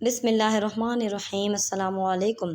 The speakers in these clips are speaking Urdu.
بسم اللہ الرحمن الرحیم۔ السلام علیکم۔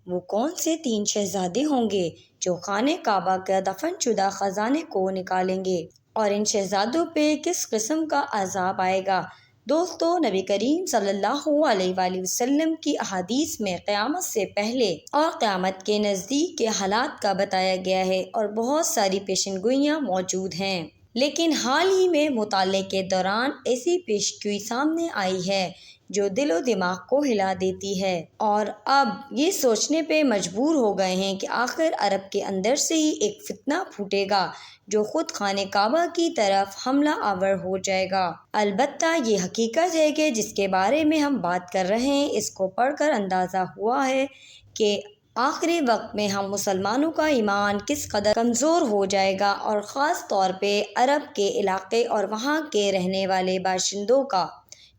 وہ کون سے 3 شہزادے ہوں گے جو خانہ کعبہ کا دفن شدہ خزانے کو نکالیں گے، اور ان شہزادوں پہ کس قسم کا عذاب آئے گا؟ دوستو، نبی کریم صلی اللہ علیہ وآلہ وسلم کی احادیث میں قیامت سے پہلے اور قیامت کے نزدیک کے حالات کا بتایا گیا ہے، اور بہت ساری پیشن گوئیاں موجود ہیں۔ لیکن حال ہی میں مطالعے کے دوران ایسی پیشگوئی سامنے آئی ہے جو دل و دماغ کو ہلا دیتی ہے، اور اب یہ سوچنے پہ مجبور ہو گئے ہیں کہ آخر عرب کے اندر سے ہی ایک فتنہ پھوٹے گا جو خود خانہ کعبہ کی طرف حملہ آور ہو جائے گا۔ البتہ یہ حقیقت ہے کہ جس کے بارے میں ہم بات کر رہے ہیں، اس کو پڑھ کر اندازہ ہوا ہے کہ آخری وقت میں ہم مسلمانوں کا ایمان کس قدر کمزور ہو جائے گا، اور خاص طور پہ عرب کے علاقے اور وہاں کے رہنے والے باشندوں کا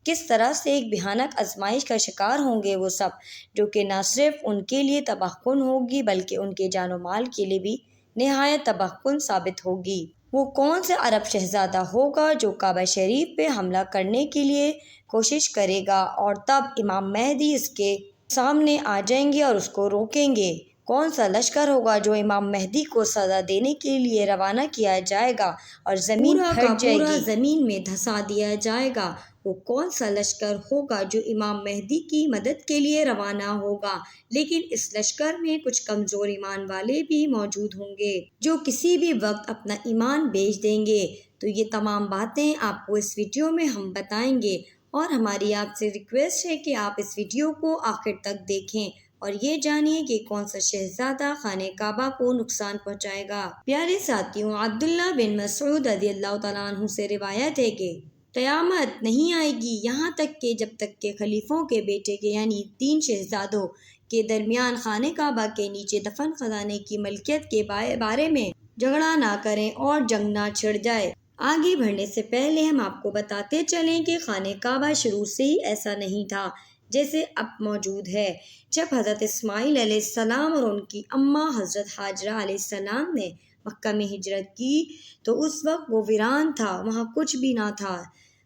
کس طرح سے ایک بھیانک آزمائش کا شکار ہوں گے وہ سب، جو کہ نہ صرف ان کے لیے تباہ کن ہوگی بلکہ ان کے جان و مال کے لیے بھی نہایت تباہ کن ثابت ہوگی۔ وہ کون سا عرب شہزادہ ہوگا جو کعبہ شریف پہ حملہ کرنے کے لیے کوشش کرے گا، اور تب امام مہدی اس کے سامنے آ جائیں گے اور اس کو روکیں گے؟ کون سا لشکر ہوگا جو امام مہدی کو سزا دینے کے لیے روانہ کیا جائے گا اور زمین پھٹ جائے گی، زمین میں دھسا دیا جائے گا؟ وہ کون سا لشکر ہوگا جو امام مہدی کی مدد کے لیے روانہ ہوگا؟ لیکن اس لشکر میں کچھ کمزور ایمان والے بھی موجود ہوں گے جو کسی بھی وقت اپنا ایمان بیچ دیں گے۔ تو یہ تمام باتیں آپ کو اس ویڈیو میں ہم بتائیں گے، اور ہماری آپ سے ریکویسٹ ہے کہ آپ اس ویڈیو کو آخر تک دیکھیں اور یہ جانیے کہ کون سا شہزادہ خانہ کعبہ کو نقصان پہنچائے گا۔ پیارے ساتھیوں، عبداللہ بن مسعود رضی اللہ تعالیٰ عنہ سے روایت ہے کہ قیامت نہیں آئے گی یہاں تک کہ جب تک کہ خلیفوں کے بیٹے کے یعنی 3 شہزادوں کے درمیان خانہ کعبہ کے نیچے دفن خزانے کی ملکیت کے بارے میں جھگڑا نہ کریں اور جنگ نہ چھڑ جائے۔ آگے بڑھنے سے پہلے ہم آپ کو بتاتے چلیں کہ خانہ کعبہ شروع سے ہی ایسا نہیں تھا جیسے اب موجود ہے۔ جب حضرت اسماعیل علیہ السلام اور ان کی اماں حضرت ہاجرہ علیہ السلام نے مکہ میں ہجرت کی تو اس وقت وہ ویران تھا، وہاں کچھ بھی نہ تھا۔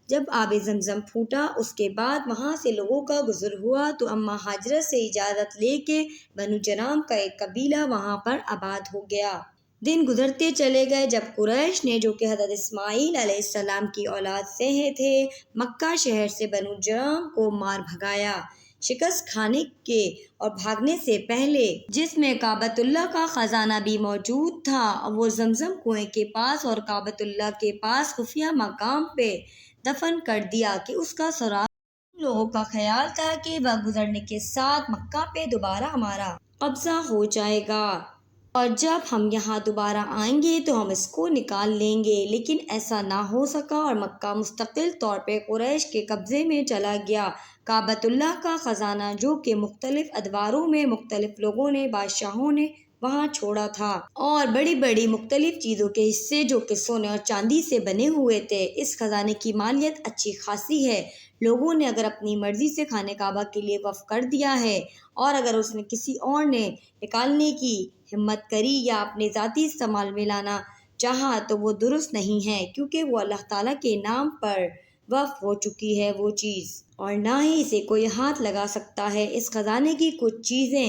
جب آب زمزم پھوٹا، اس کے بعد وہاں سے لوگوں کا گزر ہوا تو اماں ہاجرہ سے اجازت لے کے بنو جرام کا ایک قبیلہ وہاں پر آباد ہو گیا۔ دن گزرتے چلے گئے جب قریش نے، جو کہ حضرت اسماعیل علیہ السلام کی اولاد سے تھے، مکہ شہر سے بنو جرام کو مار بھگایا۔ شکست کھانے کے اور بھاگنے سے پہلے، جس میں کعبۃ اللہ کا خزانہ بھی موجود تھا، وہ زمزم کنویں کے پاس اور کعبۃ اللہ کے پاس خفیہ مقام پہ دفن کر دیا کہ اس کا سراغ۔ ان لوگوں کا خیال تھا کہ وقت گزرنے کے ساتھ مکہ پہ دوبارہ ہمارا قبضہ ہو جائے گا، اور جب ہم یہاں دوبارہ آئیں گے تو ہم اس کو نکال لیں گے، لیکن ایسا نہ ہو سکا اور مکہ مستقل طور پہ قریش کے قبضے میں چلا گیا۔ کعبۃ اللہ کا خزانہ، جو کہ مختلف ادواروں میں مختلف لوگوں نے، بادشاہوں نے وہاں چھوڑا تھا، اور بڑی بڑی مختلف چیزوں کے حصے جو کہ سونے اور چاندی سے بنے ہوئے تھے، اس خزانے کی مالیت اچھی خاصی ہے۔ لوگوں نے اگر اپنی مرضی سے خانہ کعبہ کے لیے وقف کر دیا ہے، اور اگر اس نے کسی اور نے نکالنے کی ہمت کری یا اپنے ذاتی استعمال میں لانا چاہا تو وہ درست نہیں ہے، کیونکہ وہ اللہ تعالیٰ کے نام پر وقف ہو چکی ہے وہ چیز، اور نہ ہی اسے کوئی ہاتھ لگا سکتا ہے۔ اس خزانے کی کچھ چیزیں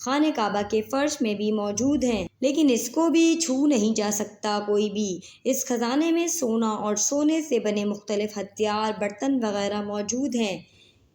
خانہ کعبہ کے فرش میں بھی موجود ہیں، لیکن اس کو بھی چھو نہیں جا سکتا کوئی بھی۔ اس خزانے میں سونا اور سونے سے بنے مختلف ہتھیار، برتن وغیرہ موجود ہیں۔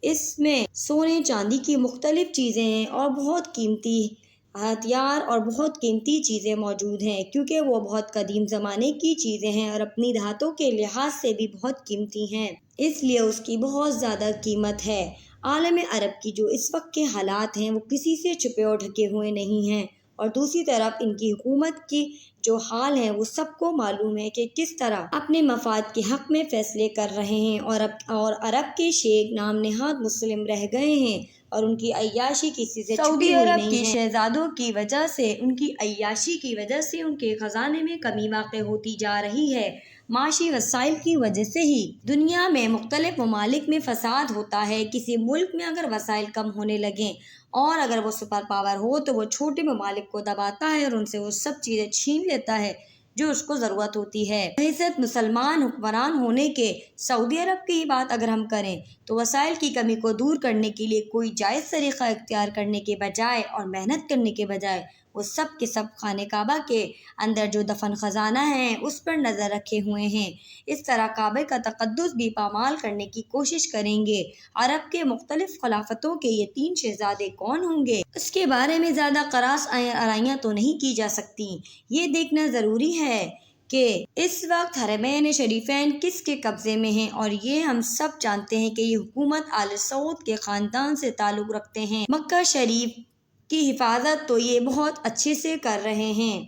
اس میں سونے چاندی کی مختلف چیزیں ہیں، اور بہت قیمتی ہتھیار اور بہت قیمتی چیزیں موجود ہیں، کیونکہ وہ بہت قدیم زمانے کی چیزیں ہیں اور اپنی دھاتوں کے لحاظ سے بھی بہت قیمتی ہیں، اس لیے اس کی بہت زیادہ قیمت ہے۔ عالم عرب کی جو اس وقت کے حالات ہیں وہ کسی سے چھپے اور ڈھکے ہوئے نہیں ہیں، اور دوسری طرف ان کی حکومت کی جو حال ہے وہ سب کو معلوم ہے کہ کس طرح اپنے مفاد کے حق میں فیصلے کر رہے ہیں، اور عرب کے شیخ نام نہاد مسلم رہ گئے ہیں، اور ان کی عیاشی کسی سے چھپی ہوئی نہیں ہے۔ سعودی عرب کے شہزادوں کی وجہ سے، ان کی عیاشی کی وجہ سے ان کے خزانے میں کمی واقع ہوتی جا رہی ہے۔ معاشی وسائل کی وجہ سے ہی دنیا میں مختلف ممالک میں فساد ہوتا ہے۔ کسی ملک میں اگر وسائل کم ہونے لگیں اور اگر وہ سپر پاور ہو تو وہ چھوٹے ممالک کو دباتا ہے اور ان سے وہ سب چیزیں چھین لیتا ہے، جو اس کو ضرورت ہوتی ہے۔ بحیثیت مسلمان حکمران ہونے کے سعودی عرب کی بات اگر ہم کریں تو وسائل کی کمی کو دور کرنے کے لیے کوئی جائز طریقہ اختیار کرنے کے بجائے اور محنت کرنے کے بجائے وہ سب کے سب خانہ کعبہ کے اندر جو دفن خزانہ ہیں اس پر نظر رکھے ہوئے ہیں۔ اس طرح کعبے کا تقدس بھی پامال کرنے کی کوشش کریں گے۔ عرب کے مختلف خلافتوں کے یہ 3 شہزادے کون ہوں گے، اس کے بارے میں زیادہ قراص آرائیاں تو نہیں کی جا سکتی۔ یہ دیکھنا ضروری ہے کہ اس وقت حرمین شریفین کس کے قبضے میں ہیں، اور یہ ہم سب جانتے ہیں کہ یہ حکومت آل سعود کے خاندان سے تعلق رکھتے ہیں۔ مکہ شریف کی حفاظت تو یہ بہت اچھے سے کر رہے ہیں،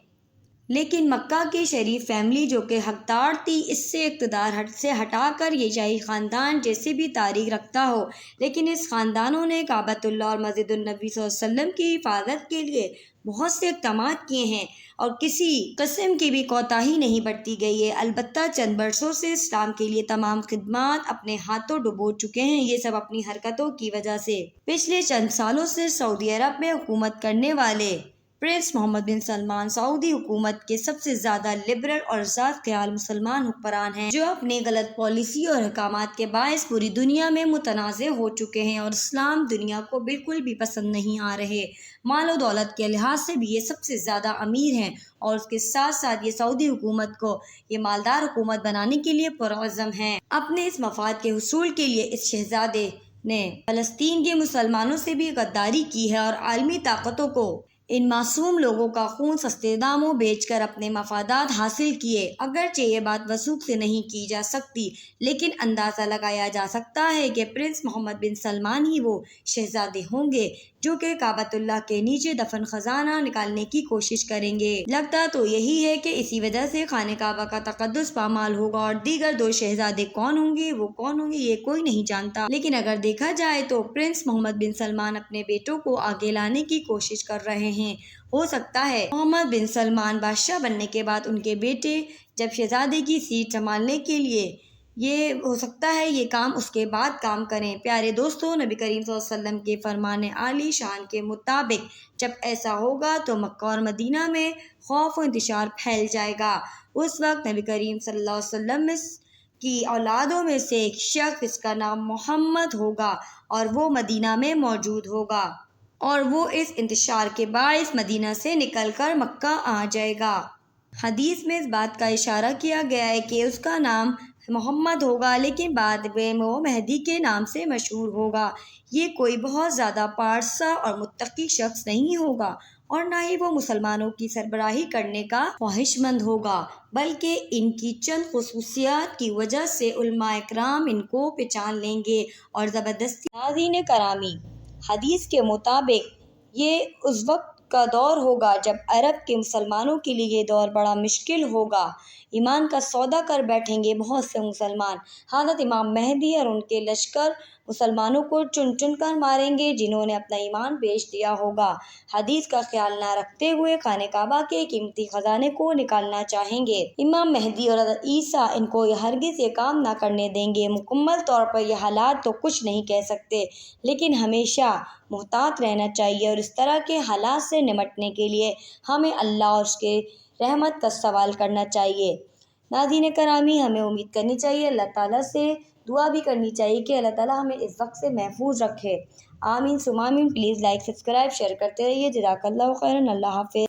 لیکن مکہ کی شریف فیملی جو کہ حقدار تھی، اس سے اقتدار سے ہٹا کر یہ شاہی خاندان جیسے بھی تاریخ رکھتا ہو، لیکن اس خاندانوں نے کعبۃ اللہ اور مسجد النبی صلی اللہ علیہ وسلم کی حفاظت کے لیے بہت سے اقدامات کیے ہیں اور کسی قسم کی بھی کوتاہی نہیں برتی گئی ہے۔ البتہ چند برسوں سے اسلام کے لیے تمام خدمات اپنے ہاتھوں ڈبو چکے ہیں، یہ سب اپنی حرکتوں کی وجہ سے۔ پچھلے چند سالوں سے سعودی عرب میں حکومت کرنے والے پرنس محمد بن سلمان سعودی حکومت کے سب سے زیادہ لبرل اور آزاد خیال مسلمان حکمران ہیں، جو اپنے غلط پالیسی اور احکامات کے باعث پوری دنیا میں متنازع ہو چکے ہیں اور اسلام دنیا کو بالکل بھی پسند نہیں آ رہے۔ مال و دولت کے لحاظ سے بھی یہ سب سے زیادہ امیر ہیں، اور اس کے ساتھ ساتھ یہ سعودی حکومت کو یہ مالدار حکومت بنانے کے لیے پرعزم ہیں۔ اپنے اس مفاد کے حصول کے لیے اس شہزادے نے فلسطین کے مسلمانوں سے بھی غداری کی ہے اور عالمی طاقتوں کو ان معصوم لوگوں کا خون سستے داموں بیچ کر اپنے مفادات حاصل کیے۔ اگرچہ یہ بات وثوق سے نہیں کی جا سکتی، لیکن اندازہ لگایا جا سکتا ہے کہ پرنس محمد بن سلمان ہی وہ شہزادے ہوں گے جو کہ کعبۃ اللہ کے نیچے دفن خزانہ نکالنے کی کوشش کریں گے۔ لگتا تو یہی ہے کہ اسی وجہ سے خانہ کعبہ کا تقدس پامال ہوگا، اور دیگر 2 شہزادے کون ہوں گے، وہ کون ہوں گے، یہ کوئی نہیں جانتا۔ لیکن اگر دیکھا جائے تو پرنس محمد بن سلمان اپنے بیٹوں کو آگے لانے کی کوشش کر رہے ہیں۔ ہو سکتا ہے محمد بن سلمان بادشاہ بننے کے بعد ان کے بیٹے جب شہزادے کی سیٹ سنبھالنے کے لیے یہ ہو سکتا ہے یہ کام اس کے بعد کام کریں۔ پیارے دوستو، نبی کریم صلی اللہ علیہ وسلم کے فرمان عالی شان کے مطابق جب ایسا ہوگا تو مکہ اور مدینہ میں خوف و انتشار پھیل جائے گا۔ اس وقت نبی کریم صلی اللہ علیہ وسلم کی اولادوں میں سے ایک شخص جس کا نام محمد ہوگا اور وہ مدینہ میں موجود ہوگا، اور وہ اس انتشار کے باعث مدینہ سے نکل کر مکہ آ جائے گا۔ حدیث میں اس بات کا اشارہ کیا گیا ہے کہ اس کا نام محمد ہوگا، لیکن بعد میں وہ مہدی کے نام سے مشہور ہوگا۔ یہ کوئی بہت زیادہ پارسا اور متقی شخص نہیں ہوگا، اور نہ ہی وہ مسلمانوں کی سربراہی کرنے کا خواہش مند ہوگا، بلکہ ان کی چند خصوصیات کی وجہ سے علماء اکرام ان کو پہچان لیں گے اور زبردستی۔ ناظرین کرامی، حدیث کے مطابق یہ اس وقت کا دور ہوگا جب عرب کے مسلمانوں کے لیے یہ دور بڑا مشکل ہوگا۔ ایمان کا سودا کر بیٹھیں گے بہت سے مسلمان۔ حضرت امام مہدی اور ان کے لشکر مسلمانوں کو چن چن کر ماریں گے جنہوں نے اپنا ایمان بیچ دیا ہوگا۔ حدیث کا خیال نہ رکھتے ہوئے خانہ کعبہ کے قیمتی خزانے کو نکالنا چاہیں گے۔ امام مہدی اور حضرت عیسیٰ ان کو ہرگز یہ کام نہ کرنے دیں گے۔ مکمل طور پر یہ حالات تو کچھ نہیں کہہ سکتے، لیکن ہمیشہ محتاط رہنا چاہیے، اور اس طرح کے حالات سے نمٹنے کے لیے ہمیں اللہ اور اس کے رحمت کا سوال کرنا چاہیے۔ ناظرین کرامی، ہمیں امید کرنی چاہیے، اللہ تعالیٰ سے دعا بھی کرنی چاہیے کہ اللہ تعالیٰ ہمیں اس وقت سے محفوظ رکھے۔ آمین ثم آمین۔ پلیز لائک، سبسکرائب، شیئر کرتے رہیے۔ جزاک اللہ خیرا۔ اللہ حافظ۔